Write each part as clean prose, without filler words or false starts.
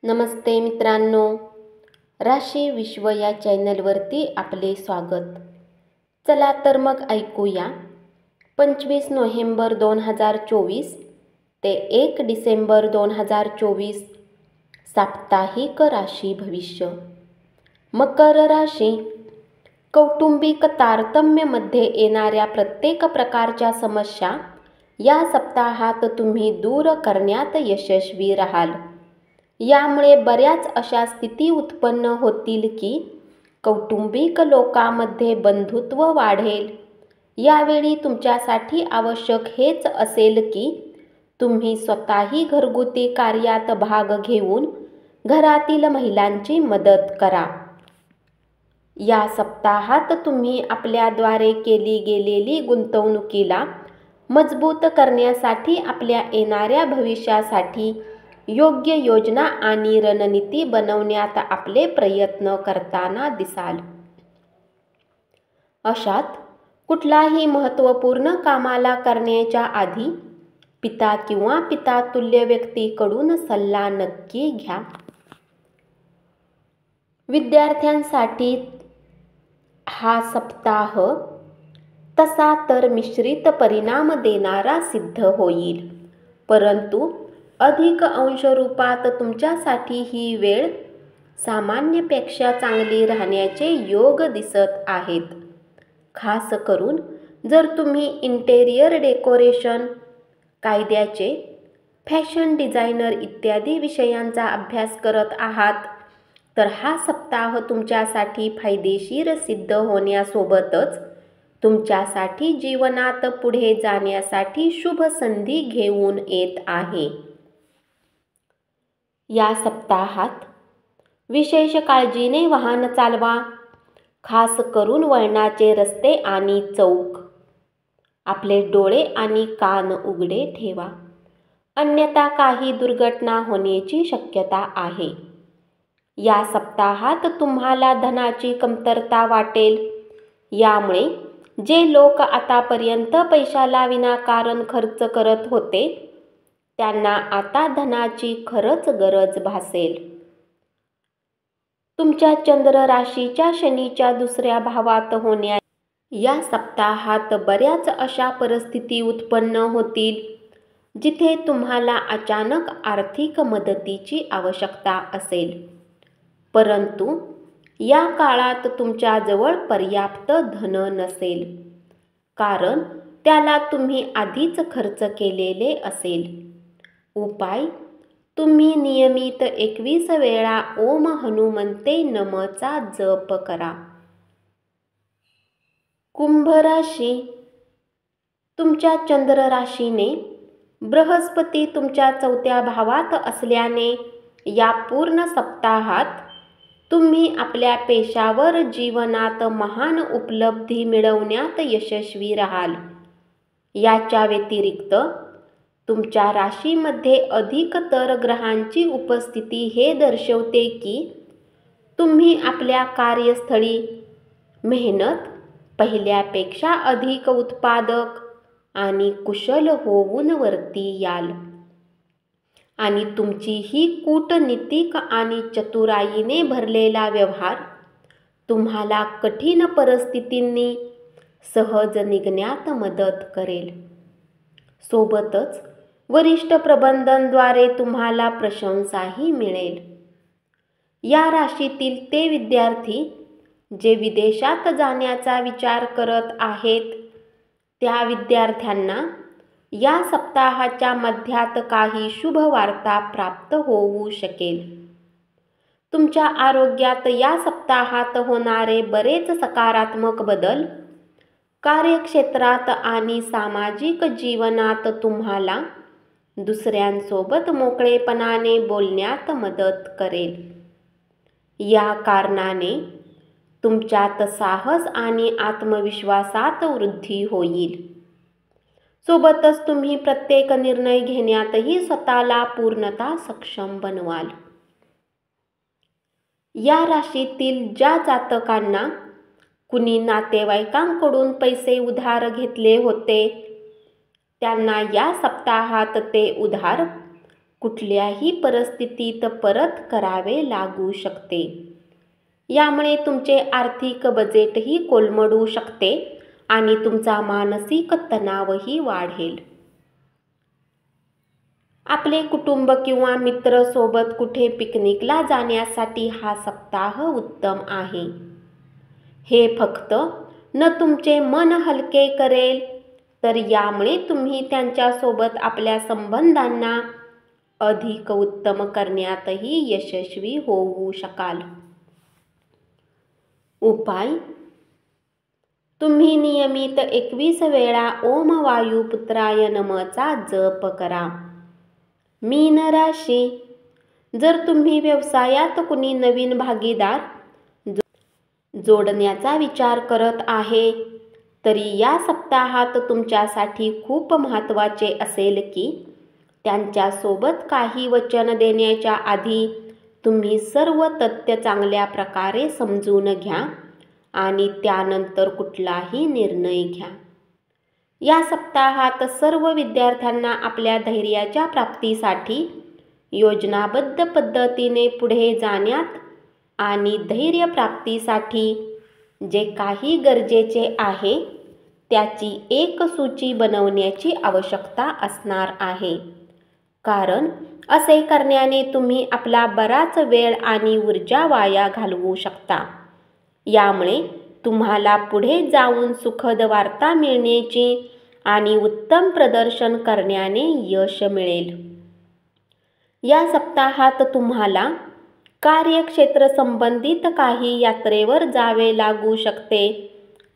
नमस्ते मित्रांनो, राशी विश्व या चॅनलवरती आपले स्वागत. चला तर मग ऐकूया 25 नोव्हेंबर 2024 ते 1 डिसेंबर 2024 साप्ताहिक राशी भविष्य. मकर राशी. कौटुंबिक तारतम्यामध्ये येणाऱ्या प्रत्येक प्रकारच्या समस्या या सप्ताहात तुम्ही दूर करण्यात यशस्वी राहाल. यामुळे बऱ्याच अशा स्थिती उत्पन्न होतील की कौटुंबिक लोकांमध्ये बंधुत्व वाढेल. यावेळी तुमच्यासाठी आवश्यक हेच असेल की तुम्ही स्वतःही घरगुती कार्यात भाग घेऊन घरातील महिलांची मदत करा. या सप्ताहात तुम्ही आपल्याद्वारे केली गेलेली गुंतवणुकीला मजबूत करण्यासाठी आपल्या येणाऱ्या भविष्यासाठी योग्य योजना आणि रणनीती बनवण्यात आपले प्रयत्न करताना दिसाल. अशात कुठलाही महत्त्वपूर्ण कामाला करण्याच्या आधी पिता किंवा पितातुल्य व्यक्तीकडून सल्ला नक्की घ्या. विद्यार्थ्यांसाठी हा सप्ताह तसा तर मिश्रित परिणाम देणारा सिद्ध होईल, परंतु अधिक अंशरूपात तुमच्यासाठी ही वेळ सामान्यपेक्षा चांगली राहण्याचे योग दिसत आहेत. खास करून जर तुम्ही इंटेरियर डेकोरेशन, कायद्याचे, फॅशन डिझायनर इत्यादी विषयांचा अभ्यास करत आहात तर हा सप्ताह तुमच्यासाठी फायदेशीर सिद्ध होण्यासोबतच तुमच्यासाठी जीवनात पुढे जाण्यासाठी शुभ संधी घेऊन येत आहे. या सप्ताहात विशेष काळजीने वाहन चालवा. खास करून वळणाचे रस्ते आणि चौक. आपले डोळे आणि कान उघडे ठेवा, अन्यथा काही दुर्घटना होण्याची शक्यता आहे. या सप्ताहात तुम्हाला धनाची कमतरता वाटेल. यामुळे जे लोक आतापर्यंत पैशाला विनाकारण खर्च करत होते त्यांना आता धनाची खरंच गरज भासेल. तुमच्या चंद्र राशीच्या शनीच्या दुसऱ्या भावात होण्या या सप्ताहात बऱ्याच अशा परिस्थिती उत्पन्न होतील जिथे तुम्हाला अचानक आर्थिक मदतीची आवश्यकता असेल, परंतु या काळात तुमच्याजवळ पर्याप्त धन नसेल, कारण त्याला तुम्ही आधीच खर्च केलेले असेल. उपाय: तुम्ही नियमित 21 वेळा ओम हनुमंते नम:चा जप करा. कुंभ राशी. तुमच्या चंद्र राशीने बृहस्पती तुमच्या 4थ्या भावात असल्याने या पूर्ण सप्ताहात तुम्ही आपल्या पेशावर जीवनात महान उपलब्धी मिळवण्यात यशस्वी राहाल. याच्या व्यतिरिक्त तुमच्या राशीमध्ये अधिकतर ग्रहांची उपस्थिती हे दर्शवते की तुम्ही आपल्या कार्यस्थळी मेहनत पहिल्यापेक्षा अधिक उत्पादक आणि कुशल होऊन वरती याल आणि तुमची ही कूटनीतिक आणि चतुराईने भरलेला व्यवहार तुम्हाला कठीण परिस्थितींनी सहज निघण्यात मदत करेल. सोबतच वरिष्ठ प्रबंधनाद्वारे तुम्हाला प्रशंसाही मिळेल. या राशीतील ते विद्यार्थी जे विदेशात जाण्याचा विचार करत आहेत त्या विद्यार्थ्यांना या सप्ताहाच्या मध्यात काही शुभ वार्ता प्राप्त होऊ शकेल. तुमच्या आरोग्यात या सप्ताहात होणारे बरेच सकारात्मक बदल कार्यक्षेत्रात आणि सामाजिक जीवनात तुम्हाला दुसऱ्यांसोबत मोकळेपणाने बोलण्यात मदत करेल. या कारणाने तुमच्यात साहस आणि आत्मविश्वासात वृद्धी होईल. सोबतच तुम्ही प्रत्येक निर्णय घेण्यातही स्वतःला पूर्णतः सक्षम बनवाल. या राशीतील ज्या जातकांना कुणी नातेवाईकांकडून पैसे उधार घेतले होते त्यांना या सप्ताहात ते उधार कुठल्याही परिस्थितीत परत करावे लागू शकते. यामुळे तुमचे आर्थिक बजेटही कोलमडू शकते आणि तुमचा मानसिक तणावही वाढेल. आपले कुटुंब किंवा मित्र सोबत कुठे पिकनिकला जाण्यासाठी हा सप्ताह उत्तम आहे. हे फक्त न तुमचे मन हलके करेल, तर यामुळे तुम्ही त्यांच्यासोबत आपल्या संबंधांना अधिक उत्तम करण्यातही यशस्वी होऊ शकाल. उपाय: तुम्ही नियमित 21 वेळा ओम वायुपुत्राय नमःचा जप करा. मीन राशी: जर तुम्ही व्यवसायात कुणी नवीन भागीदार जोडण्याचा विचार करत आहे, तरी या सप्ताहात तुमच्यासाठी खूप महत्त्वाचे असेल की त्यांच्यासोबत काही वचन देण्याच्या आधी तुम्ही सर्व तथ्य चांगल्या प्रकारे समजून घ्या आणि त्यानंतर कुठलाही निर्णय घ्या. या सप्ताहात सर्व विद्यार्थ्यांना आपल्या धैर्याच्या प्राप्तीसाठी योजनाबद्ध पद्धतीने पुढे जाण्यात आणि धैर्य प्राप्तीसाठी जे काही गरजेचे आहे त्याची एक सूची बनवण्याची आवश्यकता असणार आहे, कारण असे करण्याने तुम्ही आपला बराच वेळ आणि ऊर्जा वाया घालवू शकता. यामुळे तुम्हाला पुढे जाऊन सुखद वार्ता मिळण्याची आणि उत्तम प्रदर्शन करण्याने यश मिळेल. या सप्ताहात तुम्हाला कार्यक्षेत्र संबंधित काही यात्रेवर जावे लागू शकते.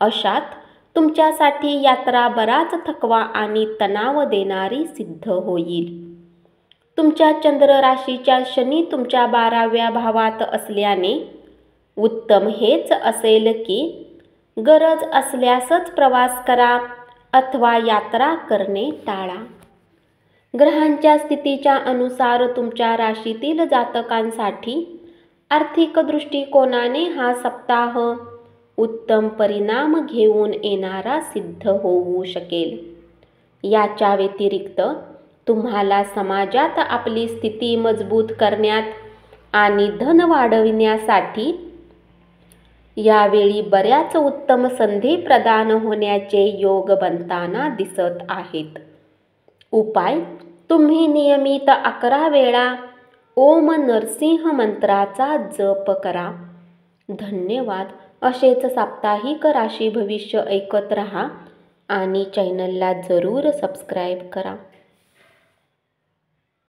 अशात तुमच्यासाठी यात्रा बराच थकवा आणि तणाव देणारी सिद्ध होईल. तुमच्या चंद्र राशीच्या शनी तुमच्या 12व्या भावात असल्याने उत्तम हेच असेल की गरज असल्यासच प्रवास करा अथवा यात्रा करणे टाळा. ग्रहांच्या स्थितीच्या अनुसार तुमच्या राशीतील जातकांसाठी आर्थिक दृष्टिकोनाने हा सप्ताह उत्तम परिणाम घेऊन येणारा सिद्ध होऊ शकेल. याच्या व्यतिरिक्त तुम्हाला समाजात आपली स्थिती मजबूत करण्यात आणि धन वाढविण्यासाठी यावेळी बऱ्याच उत्तम संधी प्रदान होण्याचे योग बनताना दिसत आहेत. उपाय: तुम्ही नियमित 11 वेळा ओम नरसिंह मंत्राचा जप करा. धन्यवाद. असेच साप्ताहिक राशी भविष्य ऐकत रहा आणि चॅनलला जरूर सबस्क्राईब करा.